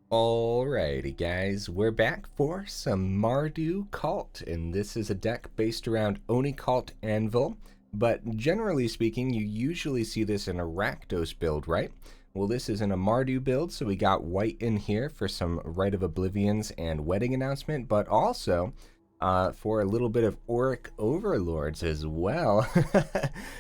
Alrighty guys, we're back for some Mardu Cult, and this is a deck based around Oni-Cult Anvil, but generally speaking you usually see this in a Rakdos build, right? Well, this is in a Mardu build, so we got white in here for some Rite of Oblivions and Wedding Announcement, but also for a little bit of Oriq Overlords as well.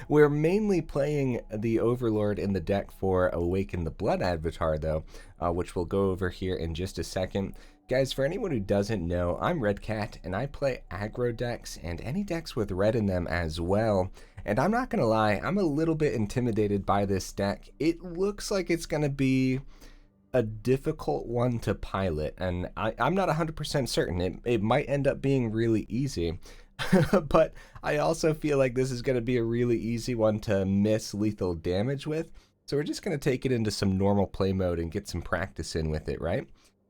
We're mainly playing the Overlord in the deck for Awaken the Blood Avatar though, which we'll go over here in just a second. Guys, for anyone who doesn't know, I'm Red Cat, and I play aggro decks and any decks with red in them as well. And I'm not gonna lie, I'm a little bit intimidated by this deck. It looks like it's gonna be a difficult one to pilot, and I'm not 100% certain. It might end up being really easy, but I also feel like this is going to be a really easy one to miss lethal damage with. So we're just going to take it into some normal play mode and get some practice in with it, right?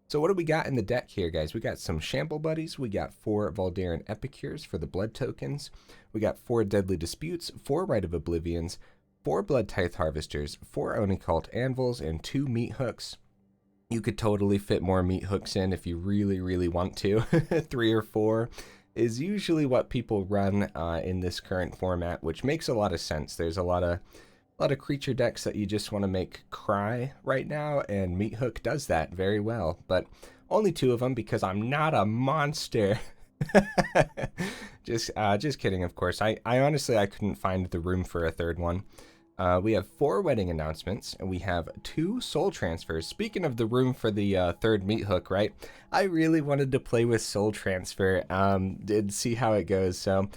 So what do we got in the deck here, guys? We got some Shamble Buddies. We got 4 Voldaren Epicures for the blood tokens. We got 4 Deadly Disputes, 4 Rite of Oblivions, 4 Bloodtithe Harvesters, 4 Oni-Cult Anvils, and 2 Meathooks. You could totally fit more Meathooks in if you really want to. 3 or 4 is usually what people run in this current format, which makes a lot of sense. There's a lot of creature decks that you just want to make cry right now, and Meathook does that very well. But only 2 of them because I'm not a monster. Just kidding, of course. I honestly couldn't find the room for a third one. We have 4 wedding announcements, and we have 2 soul transfers. Speaking of the room for the third Meathook, right? I really wanted to play with soul transfer, and see how it goes. So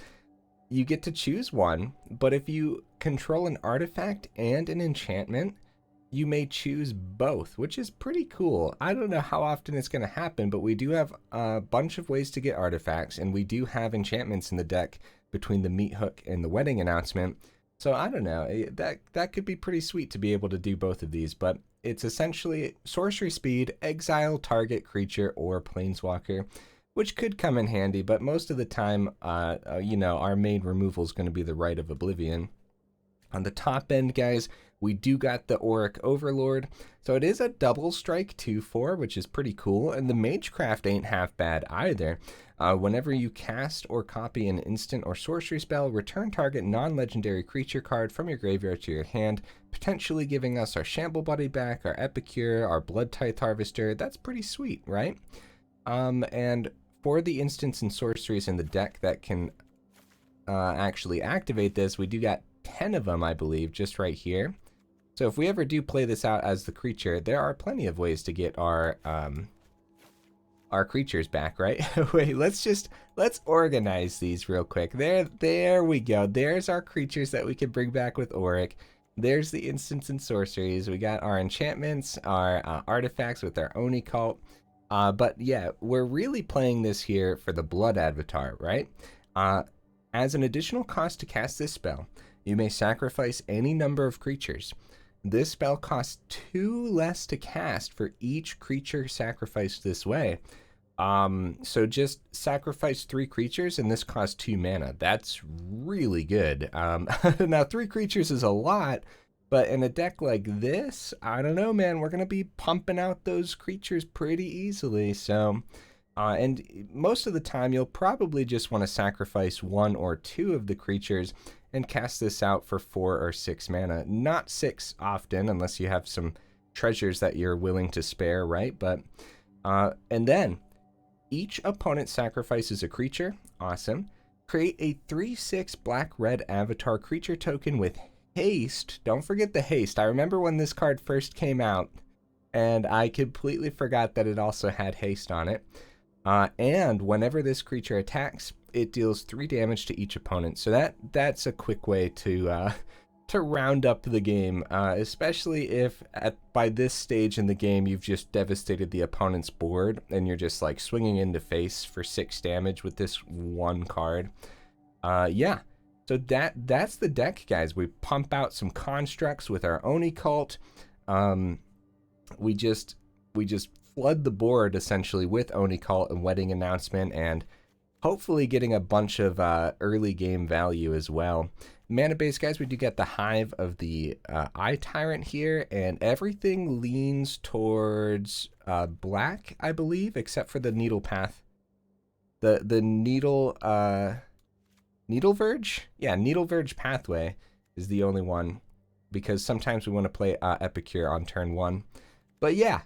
you get to choose one, but if you control an artifact and an enchantment, you may choose both, which is pretty cool. I don't know how often it's going to happen, but we do have a bunch of ways to get artifacts, and we do have enchantments in the deck between the Meathook and the wedding announcement. So I don't know, that could be pretty sweet to be able to do both of these, but it's essentially sorcery speed, exile target creature or planeswalker, which could come in handy, but most of the time, you know, our main removal is going to be the Rite of Oblivion. On the top end, guys, we do got the Oriq Overlord, so it is a double strike 2/4, which is pretty cool, and the Magecraft ain't half bad either. Whenever you cast or copy an instant or sorcery spell, return target non-legendary creature card from your graveyard to your hand, potentially giving us our Shamble Buddy back, our Epicure, our Bloodtithe Harvester. That's pretty sweet, right? And for the instants and sorceries in the deck that can actually activate this, we do got 10 of them, I believe, just right here. So if we ever do play this out as the creature, there are plenty of ways to get our creatures back, right? Wait, let's organize these real quick. There we go. There's our creatures that we can bring back with Oriq. There's the instants and sorceries. We got our enchantments, our artifacts with our Oni-Cult. But yeah, we're really playing this here for the Blood Avatar, right? As an additional cost to cast this spell, you may sacrifice any number of creatures. This spell costs 2 less to cast for each creature sacrificed this way. So just sacrifice 3 creatures, and this costs 2 mana. That's really good. Now 3 creatures is a lot, but in a deck like this, I don't know, man. We're gonna be pumping out those creatures pretty easily. So, and most of the time, you'll probably just want to sacrifice 1 or 2 of the creatures and cast this out for 4 or 6 mana. Not 6 often, unless you have some treasures that you're willing to spare, right? But, and then each opponent sacrifices a creature. Awesome. Create a 3/6 black-red avatar creature token with haste. Don't forget the haste. I remember when this card first came out, and I completely forgot that it also had haste on it. And whenever this creature attacks, it deals 3 damage to each opponent. So that's a quick way to round up the game, especially if by this stage in the game you've just devastated the opponent's board and you're just like swinging into face for 6 damage with this one card. Yeah, so that's the deck, guys. We pump out some constructs with our Oni-Cult. We just flood the board essentially with Oni-Cult and Wedding Announcement, and hopefully getting a bunch of early game value as well. Mana base, guys, we do get the Hive of the Eye Tyrant here, and everything leans towards black, I believe, except for the Needle Path. The Needleverge? Yeah, Needleverge Pathway is the only one, because sometimes we want to play Epicure on turn 1. But yeah,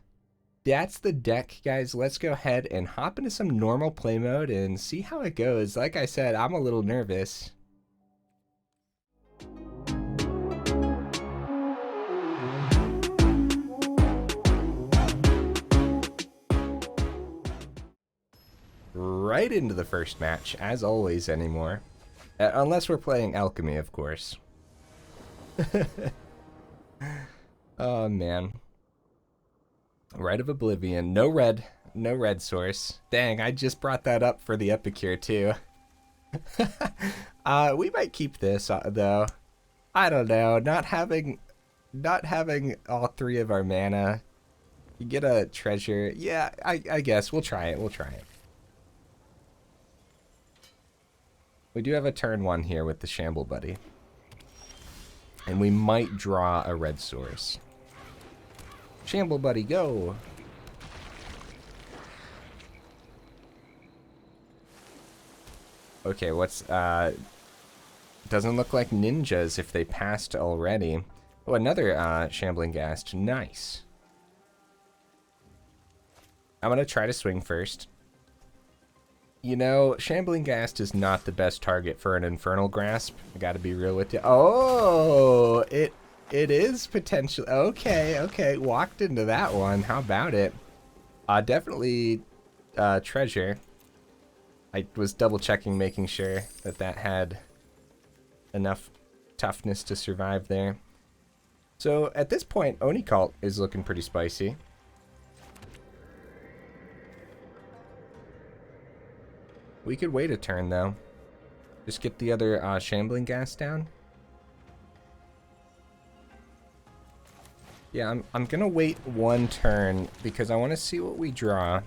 that's the deck, guys. Let's go ahead and hop into some normal play mode and see how it goes. Like I said, I'm a little nervous. Right into the first match, as always anymore. Unless we're playing Alchemy, of course. Oh, man. Rite of Oblivion. No red. No red source. Dang, I just brought that up for the Epicure, too. We might keep this, though. I don't know. Not having all 3 of our mana. You get a treasure. Yeah, I guess. We'll try it. We'll try it. We do have a turn 1 here with the Shamble Buddy. And we might draw a red source. Shamble Buddy, go! Okay, what's, doesn't look like ninjas if they passed already. Oh, another, Shambling Ghast. Nice. I'm gonna try to swing first. You know, Shambling Ghast is not the best target for an Infernal Grasp. I gotta be real with you. Oh, it is potentially... Okay, walked into that one. How about it? Definitely treasure. I was double checking, making sure that that had enough toughness to survive there. So at this point, Oni-Cult is looking pretty spicy. We could wait a turn, though. Just get the other Shambling Ghast down. Yeah, I'm gonna wait 1 turn because I want to see what we draw.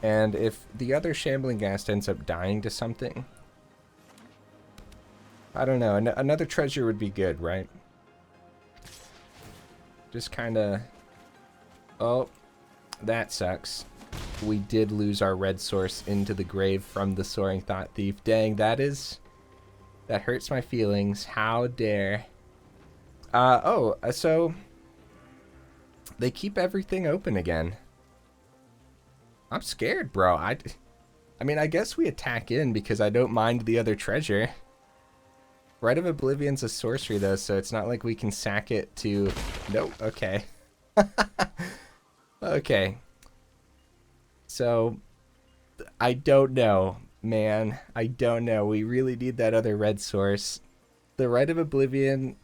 And if the other Shambling Ghast ends up dying to something... I don't know, another treasure would be good, right? Just kind of... Oh, that sucks. We did lose our red source into the grave from the Soaring Thought Thief. Dang, that hurts my feelings. How dare. So they keep everything open again. I'm scared, bro. I mean, I guess we attack in because I don't mind the other treasure. Rite of Oblivion's a sorcery, though, so it's not like we can sack it to... Nope, okay. Okay. So, I don't know, man. I don't know. We really need that other red source. The Rite of Oblivion,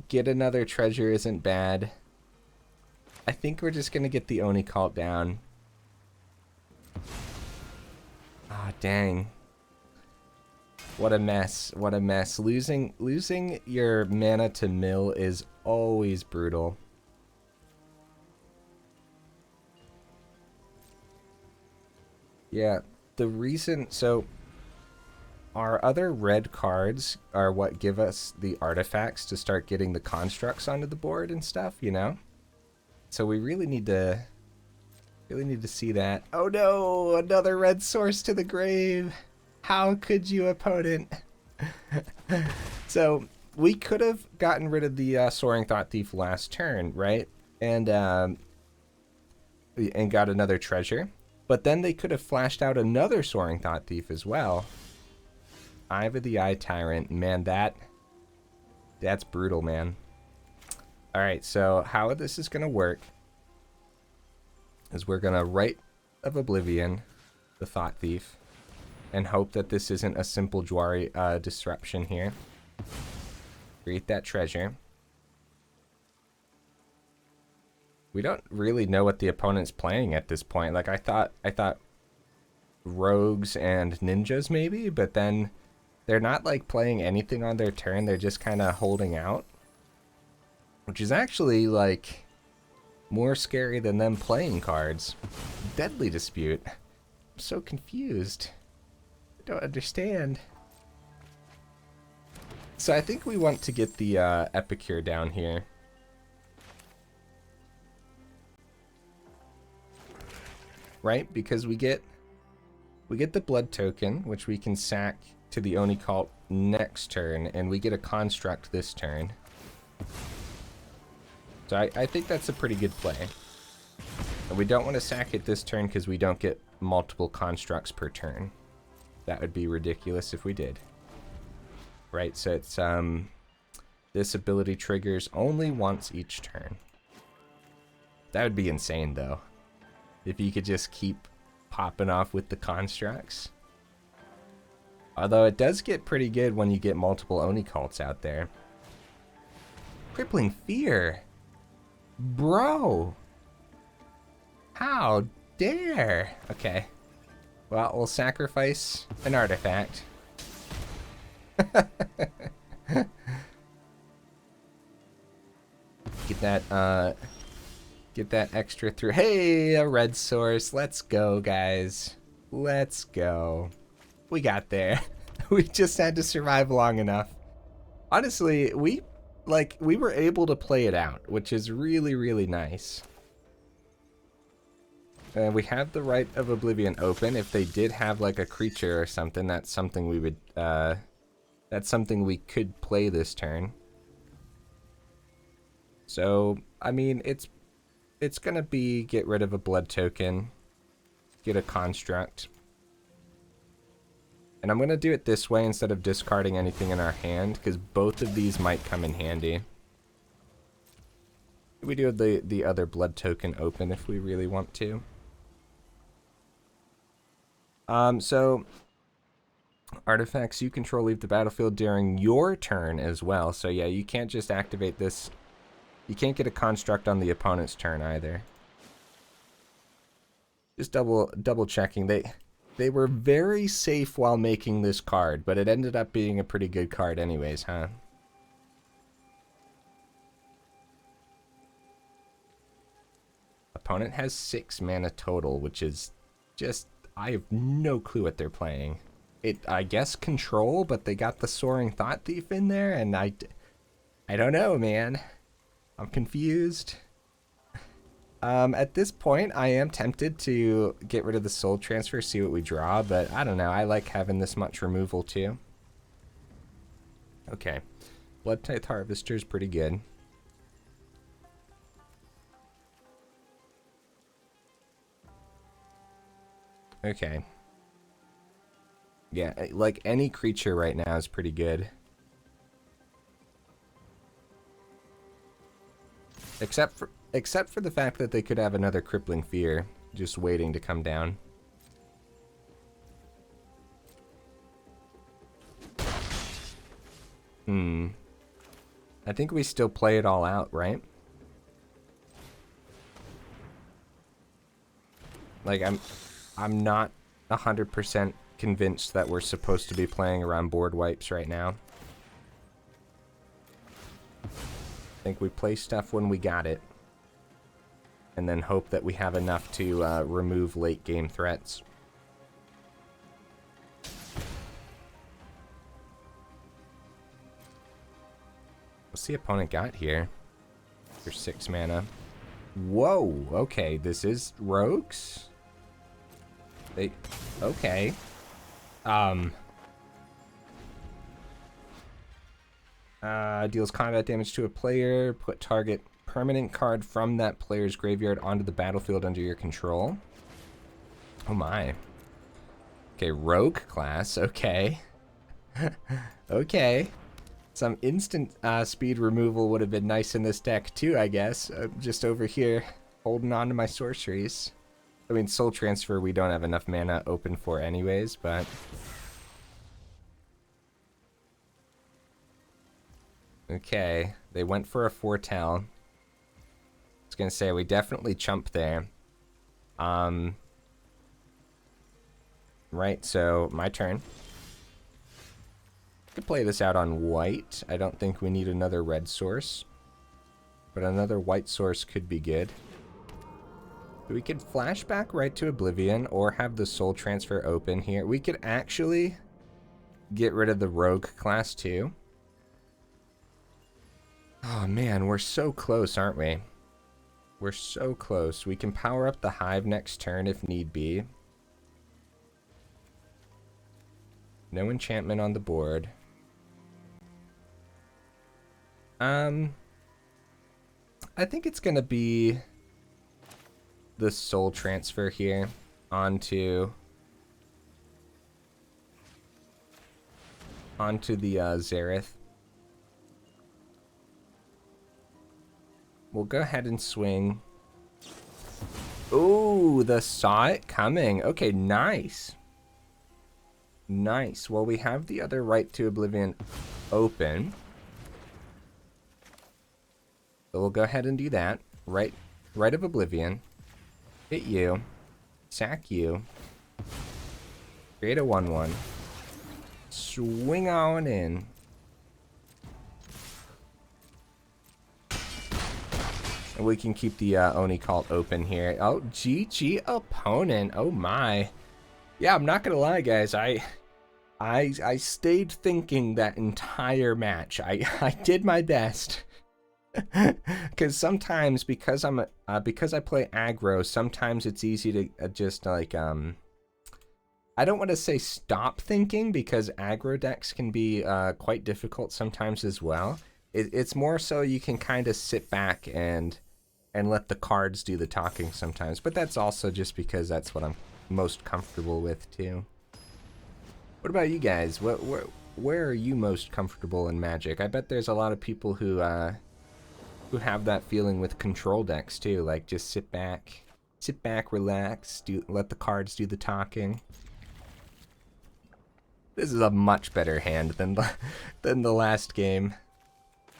get another treasure isn't bad. I think we're just going to get the Oni-Cult down. Ah, dang. What a mess. What a mess. Losing your mana to mill is always brutal. Yeah, the reason... So, our other red cards are what give us the artifacts to start getting the constructs onto the board and stuff, you know? So we really need to see that. Oh no! Another red source to the grave! How could you, opponent? So, we could have gotten rid of the Soaring Thought Thief last turn, right? And got another treasure. But then they could have flashed out another Soaring Thought Thief as well. Hive of the Eye Tyrant. Man, that's brutal, man. Alright, so how this is going to work is we're going to Rite of Oblivion, the Thought Thief, and hope that this isn't a simple Jwari disruption here. Create that treasure. We don't really know what the opponent's playing at this point. Like, I thought rogues and ninjas maybe, but then they're not like playing anything on their turn. They're just kind of holding out, which is actually like more scary than them playing cards. Deadly Dispute. I'm so confused. I don't understand. So I think we want to get the Epicure down here. Right? Because we get the blood token, which we can sack to the Oni-Cult next turn, and we get a construct this turn. So I think that's a pretty good play. And we don't want to sack it this turn because we don't get multiple constructs per turn. That would be ridiculous if we did. Right, so it's this ability triggers only once each turn. That would be insane though. If you could just keep popping off with the constructs. Although it does get pretty good when you get multiple Oni-Cults out there. Crippling Fear. Bro. How dare. Okay. Well, we'll sacrifice an artifact. Get that extra through. Hey, a red source. Let's go, guys. Let's go. We got there. We just had to survive long enough. Honestly, we were able to play it out, which is really, really nice. We have the Rite of Oblivion open. If they did have like a creature or something, that's something we would that's something we could play this turn. So, I mean, it's gonna be get rid of a blood token, get a construct. And I'm gonna do it this way instead of discarding anything in our hand, because both of these might come in handy. We do have the other blood token open if we really want to. So artifacts you control leave the battlefield during your turn as well. So yeah, you can't just activate this. You can't get a construct on the opponent's turn either. Just double checking. They were very safe while making this card, but it ended up being a pretty good card anyways, huh? Opponent has 6 mana total, which is just, I have no clue what they're playing. I guess control, but they got the Soaring Thought Thief in there, and I don't know, man. I'm confused. At this point, I am tempted to get rid of the Soul Transfer, see what we draw, but I don't know. I like having this much removal too. Okay. Bloodtithe Harvester is pretty good. Okay. Yeah, like any creature right now is pretty good. Except for the fact that they could have another Crippling Fear just waiting to come down. I think we still play it all out, right? Like I'm not 100% convinced that we're supposed to be playing around board wipes right now. I think we play stuff when we got it. And then hope that we have enough to remove late game threats. What's the opponent got here? For 6 mana. Whoa, okay, this is rogues? Okay. Deals combat damage to a player. Put target permanent card from that player's graveyard onto the battlefield under your control. Oh my. Okay, rogue class. Okay. Okay. Some instant speed removal would have been nice in this deck too, I guess. Just over here holding on to my sorceries. I mean, Soul Transfer we don't have enough mana open for anyways, but... Okay, they went for a foretell. I was gonna say, we definitely chump there. Right, so my turn. I could play this out on white. I don't think we need another red source. But another white source could be good. We could flashback Rite to Oblivion or have the soul transfer open here. We could actually get rid of the rogue class too. Oh man, we're so close, aren't we? We're so close. We can power up the Hive next turn if need be. No enchantment on the board. I think it's gonna be the soul transfer here onto the Xerath. We'll go ahead and swing. Ooh, saw it coming. Okay, nice. Nice. Well, we have the other Rite to Oblivion open. So we'll go ahead and do that. Rite of Oblivion. Hit you. Sack you. Create a 1/1. Swing on in. And we can keep the Oni-Cult open here. Oh, GG opponent. Oh my. Yeah, I'm not gonna lie, guys. I stayed thinking that entire match. I did my best. Because sometimes, because I play aggro, sometimes it's easy to just like I don't want to say stop thinking, because aggro decks can be quite difficult sometimes as well. It's more so you can kind of sit back and let the cards do the talking sometimes. But that's also just because that's what I'm most comfortable with too. What about you guys? Where are you most comfortable in Magic? I bet there's a lot of people who have that feeling with control decks too. Like just sit back, relax, let the cards do the talking. This is a much better hand than the last game.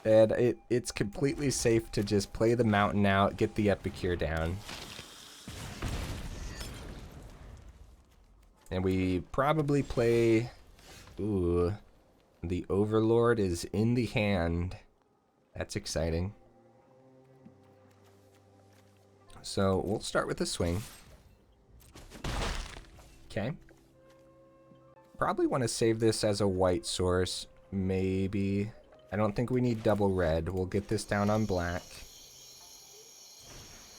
And it's completely safe to just play the mountain out, get the Epicure down. And we probably play... Ooh, the Overlord is in the hand. That's exciting. So we'll start with a swing. Okay. Probably want to save this as a white source, maybe. I don't think we need double red. We'll get this down on black.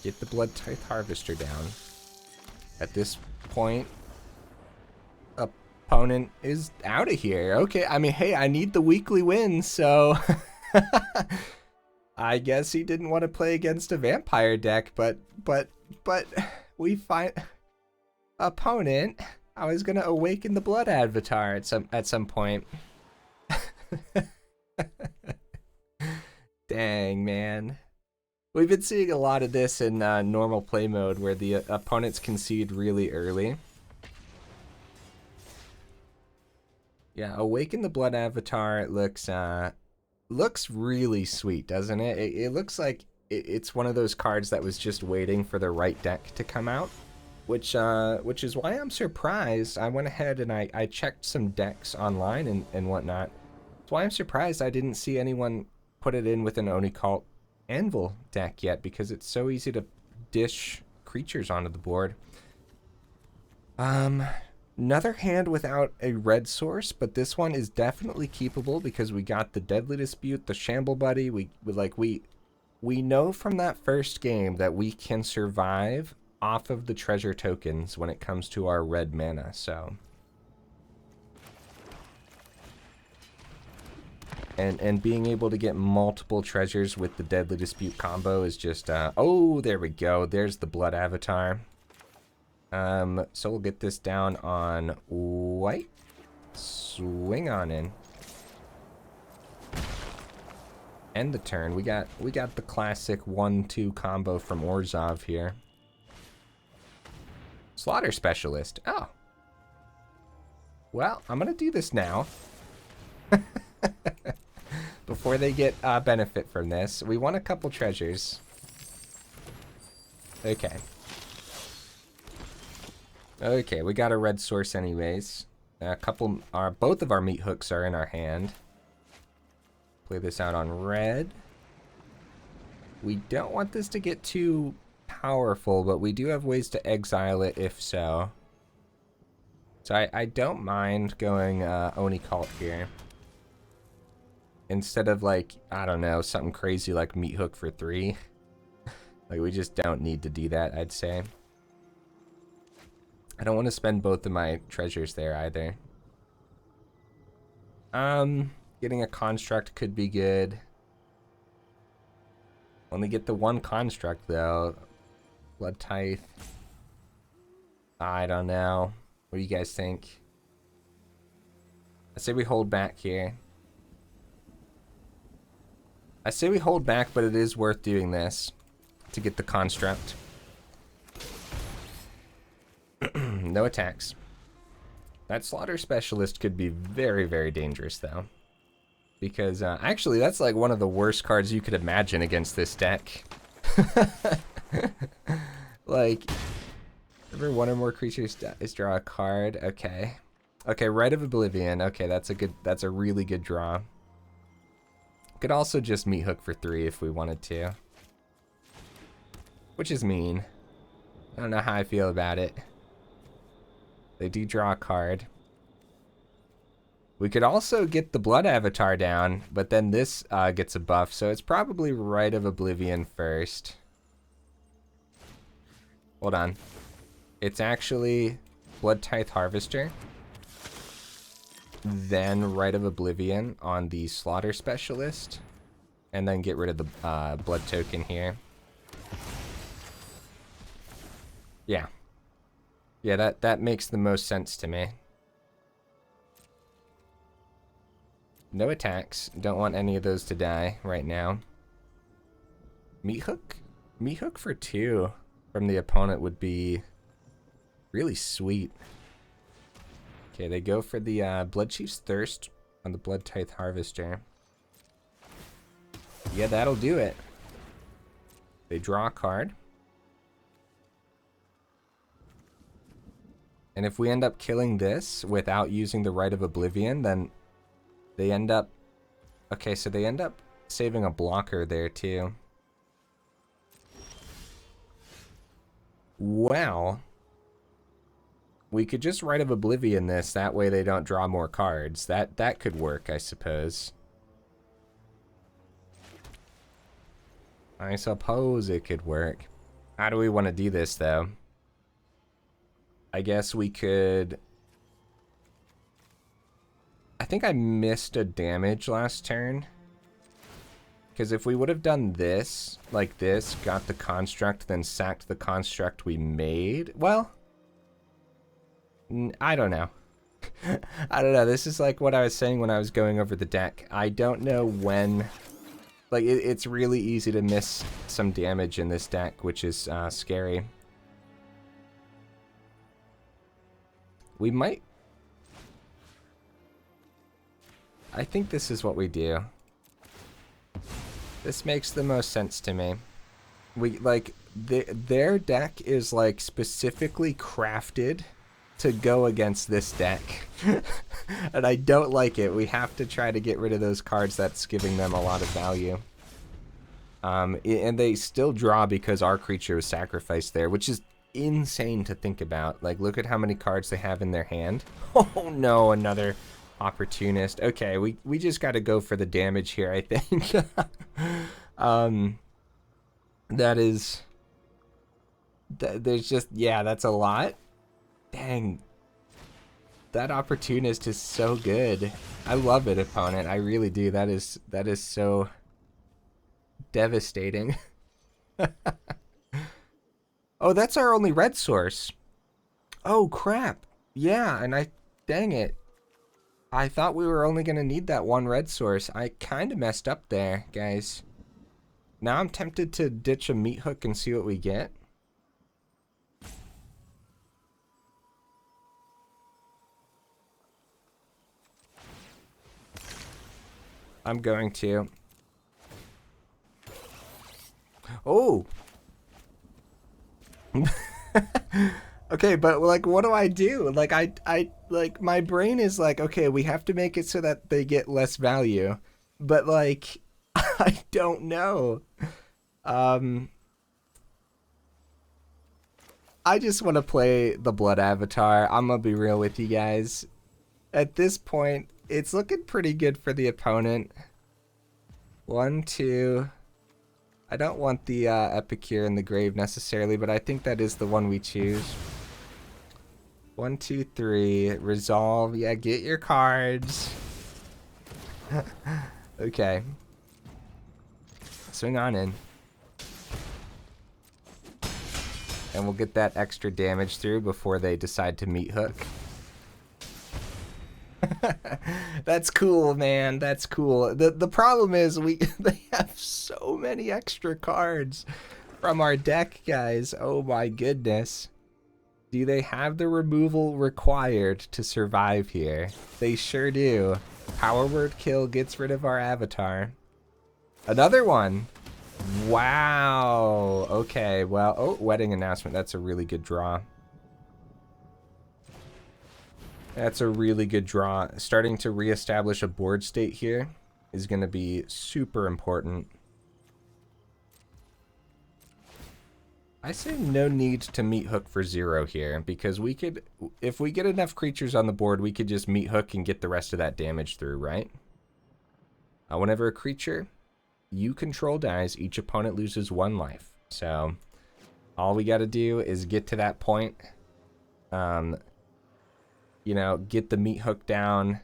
Get the Bloodtithe Harvester down. At this point, opponent is out of here. Okay, I mean, hey, I need the weekly win, so... I guess he didn't want to play against a vampire deck, but we find... Opponent, I was gonna awaken the blood avatar at some point. Dang, man. We've been seeing a lot of this in normal play mode, where the opponents concede really early. Yeah, awaken the blood avatar. It looks really sweet, doesn't it? It looks like it's one of those cards that was just waiting for the right deck to come out, which is why I'm surprised. I went ahead and I checked some decks online and whatnot. That's why I'm surprised I didn't see anyone put it in with an Oni-Cult Anvil deck yet, because it's so easy to dish creatures onto the board. Another hand without a red source, but this one is definitely keepable because we got the Deadly Dispute, the Shamble Buddy. We know from that first game that we can survive off of the treasure tokens when it comes to our red mana, so. And being able to get multiple treasures with the Deadly Dispute combo is just, oh, there we go. There's the Blood Avatar. So we'll get this down on white. Swing on in. End the turn. We got the classic 1-2 combo from Orzhov here. Slaughter Specialist. Oh. Well, I'm gonna do this now. Before they get benefit from this. We want a couple treasures. Okay. Okay, we got a red source anyways. Both of our meat hooks are in our hand. Play this out on red. We don't want this to get too powerful, but we do have ways to exile it if so. So I don't mind going Oni-Cult here. Instead of, like, I don't know, something crazy like Meathook for 3. Like, we just don't need to do that, I'd say. I don't want to spend both of my treasures there either. Getting a construct could be good. Only get the one construct, though. Bloodtithe. I don't know. What do you guys think? I say we hold back here. I say we hold back, but it is worth doing this to get the construct. No attacks. That Slaughter Specialist could be very, very dangerous, though. Because, actually, that's like one of the worst cards you could imagine against this deck. Like, every one or more creatures is draw a card. Okay. Okay, Rite of Oblivion. Okay, that's a really good draw. Could also just Meathook for 3 if we wanted to. Which is mean. I don't know how I feel about it. They do draw a card. We could also get the Blood Avatar down, but then this gets a buff, so it's probably Rite of Oblivion first. Hold on. It's actually Bloodtithe Harvester, then Rite of Oblivion on the Slaughter Specialist, and then get rid of the blood token here. Yeah. Yeah, that makes the most sense to me. No attacks. Don't want any of those to die right now. Meathook? Meathook for 2 from the opponent would be really sweet. Okay, they go for the Bloodchief's Thirst on the Bloodtithe Harvester. Yeah, that'll do it. They draw a card. And if we end up killing this without using the Rite of Oblivion, then they end up... Okay, so they end up saving a blocker there, too. Well, we could just Rite of Oblivion this, that way they don't draw more cards. That could work, I suppose. I suppose it could work. How do we want to do this, though? I guess we could... I think I missed a damage last turn. Because if we would have done this, like this, got the construct, then sacked the construct we made... Well... I don't know. I don't know. This is like what I was saying when I was going over the deck. I don't know when... Like, it's really easy to miss some damage in this deck, which is scary. We might... I think this is what we do. This makes the most sense to me. We, like, their deck is, like, specifically crafted to go against this deck. And I don't like it. We have to try to get rid of those cards that's giving them a lot of value. And they still draw because our creature was sacrificed there, which is insane to think about. Like, look at how many cards they have in their hand. Oh no, another opportunist. Okay, we just got to go for the damage here, I think. There's just, yeah, that's a lot. Dang. That opportunist is so good. I love it, opponent. I really do. That is so devastating. Oh, that's our only red source. Oh, crap. Yeah, and dang it. I thought we were only going to need that one red source. I kind of messed up there, guys. Now I'm tempted to ditch a Meathook and see what we get. I'm going to. Oh! Okay, but like, what do I do? Like, I like, my brain is like, okay, we have to make it so that they get less value. But like, I don't know. I just want to play the Blood Avatar. I'm going to be real with you guys. At this point, it's looking pretty good for the opponent. 1, 2. I don't want the Epicure in the grave necessarily, but I think that is the one we choose. 1, 2, 3. Resolve. Yeah, get your cards. Okay. Swing on in. And we'll get that extra damage through before they decide to Meathook. That's cool, man. That's cool. The problem is they have so many extra cards from our deck, guys. Oh my goodness. Do they have the removal required to survive here? They sure do. Power Word Kill gets rid of our avatar. Another one. Wow. Okay, well, oh, Wedding Announcement. That's a really good draw. That's a really good draw. Starting to reestablish a board state here is going to be super important. I say no need to Meathook for 0 here, because we could, if we get enough creatures on the board, we could just Meathook and get the rest of that damage through, right? Whenever a creature you control dies, each opponent loses 1 life. So all we got to do is get to that point. You know, get the Meathook down,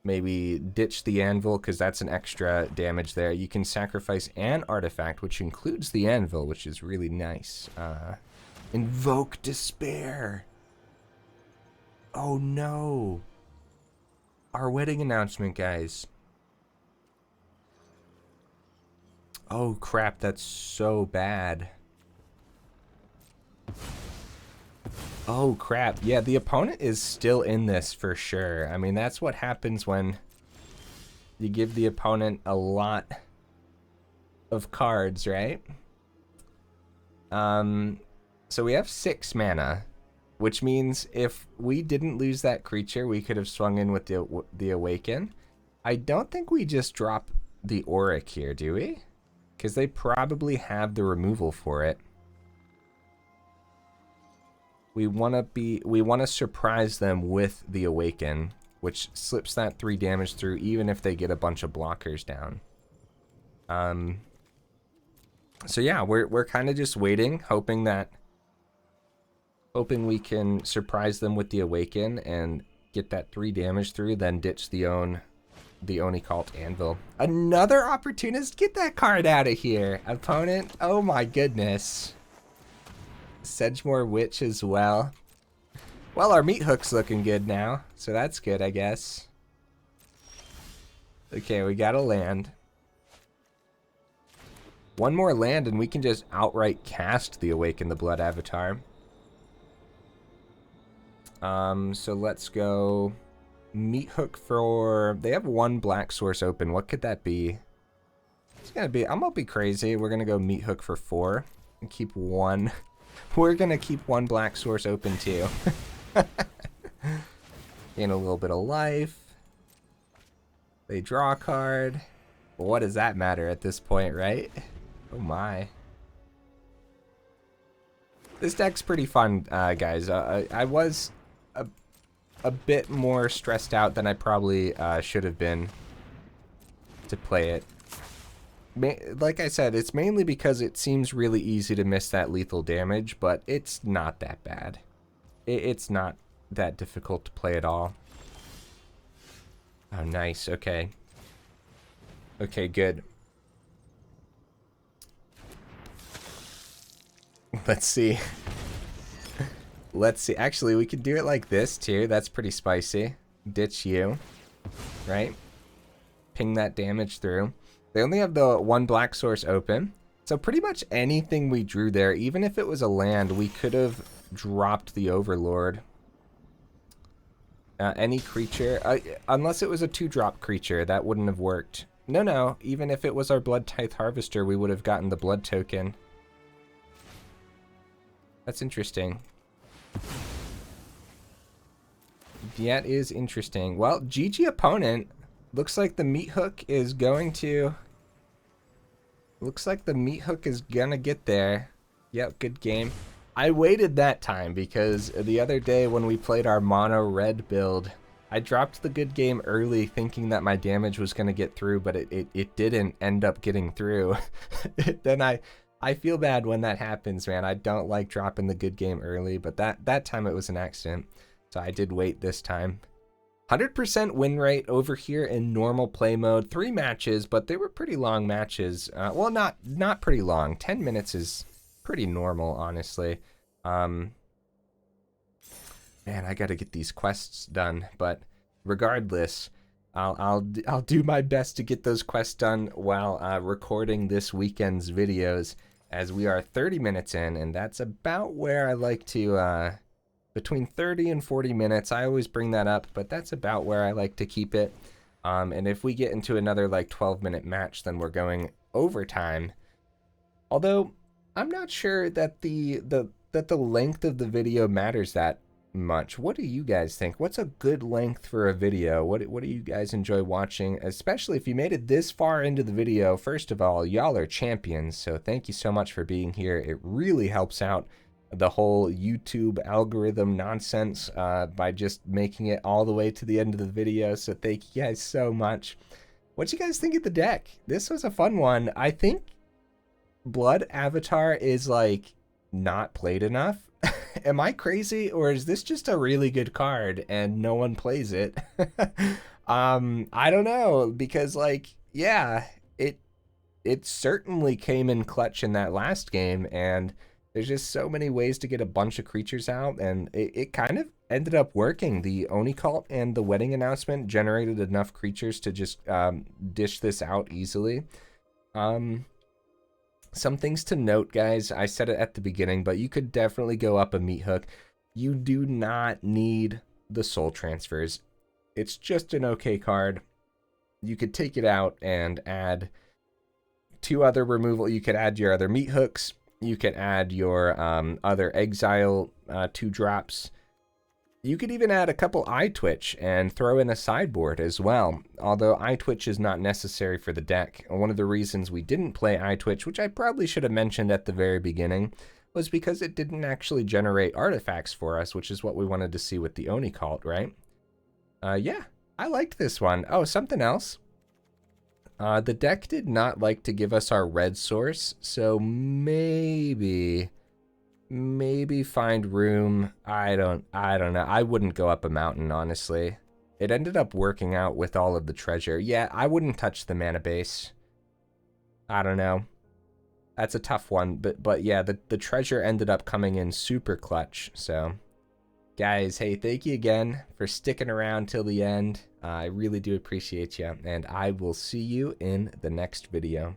maybe ditch the Anvil, because that's an extra damage there. You can sacrifice an artifact, which includes the Anvil, which is really nice. Invoke Despair. Oh no. Our Wedding Announcement, guys. Oh crap, that's so bad. Oh crap, yeah, the opponent is still in this for sure. I mean, that's what happens when you give the opponent a lot of cards, right? So we have 6 mana, which means if we didn't lose that creature, we could have swung in with the Awaken. I don't think we just drop the Oriq here, do we? Because they probably have the removal for it. We want to surprise them with the Awaken, which slips that 3 damage through, even if they get a bunch of blockers down. So yeah, we're kind of just waiting, hoping we can surprise them with the Awaken and get that 3 damage through, then ditch the Oni-Cult Anvil. Another Opportunist? Get that card out of here, opponent. Oh my goodness. Sedgemoor Witch as well. Well, our Meathook's looking good now, so that's good, I guess. Okay, we got a land. 1 more land and we can just outright cast the Awaken the Blood Avatar. So let's go Meathook for... They have 1 black source open. What could that be? It's gonna be... I'm gonna be crazy. We're gonna go Meathook for 4 and keep 1... We're gonna keep 1 black source open too. Gain a little bit of life. They draw a card. Well, what does that matter at this point, right? Oh my. This deck's pretty fun, guys. I was a bit more stressed out than I probably should have been to play it. Like I said, it's mainly because it seems really easy to miss that lethal damage, but it's not that bad. It's not that difficult to play at all. Oh, nice. Okay. Okay, good. Let's see. Let's see. Actually, we could do it like this, too. That's pretty spicy. Ditch you. Right? Ping that damage through. They only have the 1 black source open. So pretty much anything we drew there, even if it was a land, we could have dropped the Overlord. Any creature, unless it was a 2-drop creature, that wouldn't have worked. No, even if it was our Bloodtithe Harvester, we would have gotten the blood token. That's interesting. That is interesting. Well, GG opponent. Looks like the Meathook is going to... Looks like the Meathook is gonna get there. Yep, good game. I waited that time because the other day when we played our mono red build, I dropped the good game early thinking that my damage was going to get through, but it didn't end up getting through. Then I feel bad when that happens, man. I don't like dropping the good game early, but that time it was an accident. So I did wait this time. 100% win rate over here in normal play mode. 3 matches, but they were pretty long matches. Well, not pretty long. 10 minutes is pretty normal, honestly. Man, I gotta get these quests done, but regardless, I'll do my best to get those quests done while recording this weekend's videos, as we are 30 minutes in, and that's about where I like to between 30 and 40 minutes. I always bring that up, but that's about where I like to keep it. And if we get into another like 12-minute match, then we're going overtime. Although I'm not sure that the length of the video matters that much. What do you guys think? What's a good length for a video? What do you guys enjoy watching? Especially if you made it this far into the video. First of all, y'all are champions, so thank you so much for being here. It really helps out the whole YouTube algorithm nonsense by just making it all the way to the end of the video. So thank you guys so much. What you guys think of the deck? This was a fun one. I think Blood Avatar is like not played enough. Am I crazy, or is this just a really good card and no one plays it? I don't know, because like, yeah, it certainly came in clutch in that last game, and there's just so many ways to get a bunch of creatures out, and it kind of ended up working. The Oni-Cult and the wedding announcement generated enough creatures to just dish this out easily. Some things to note, guys. I said it at the beginning, but you could definitely go up a Meathook. You do not need the soul transfers. It's just an okay card. You could take it out and add 2 other removal. You could add your other Meathooks. You could add your other exile 2 drops. You could even add a couple Eye Twitch and throw in a sideboard as well. Although Eye Twitch is not necessary for the deck. One of the reasons we didn't play Eye Twitch, which I probably should have mentioned at the very beginning, was because it didn't actually generate artifacts for us, which is what we wanted to see with the Oni-Cult, right? Yeah, I liked this one. Oh, something else. The deck did not like to give us our red source, so maybe find room. I don't know. I wouldn't go up a mountain, honestly. It ended up working out with all of the treasure. Yeah, I wouldn't touch the mana base. I don't know. That's a tough one, but yeah, the treasure ended up coming in super clutch. So guys, hey, thank you again for sticking around till the end. I really do appreciate you, and I will see you in the next video.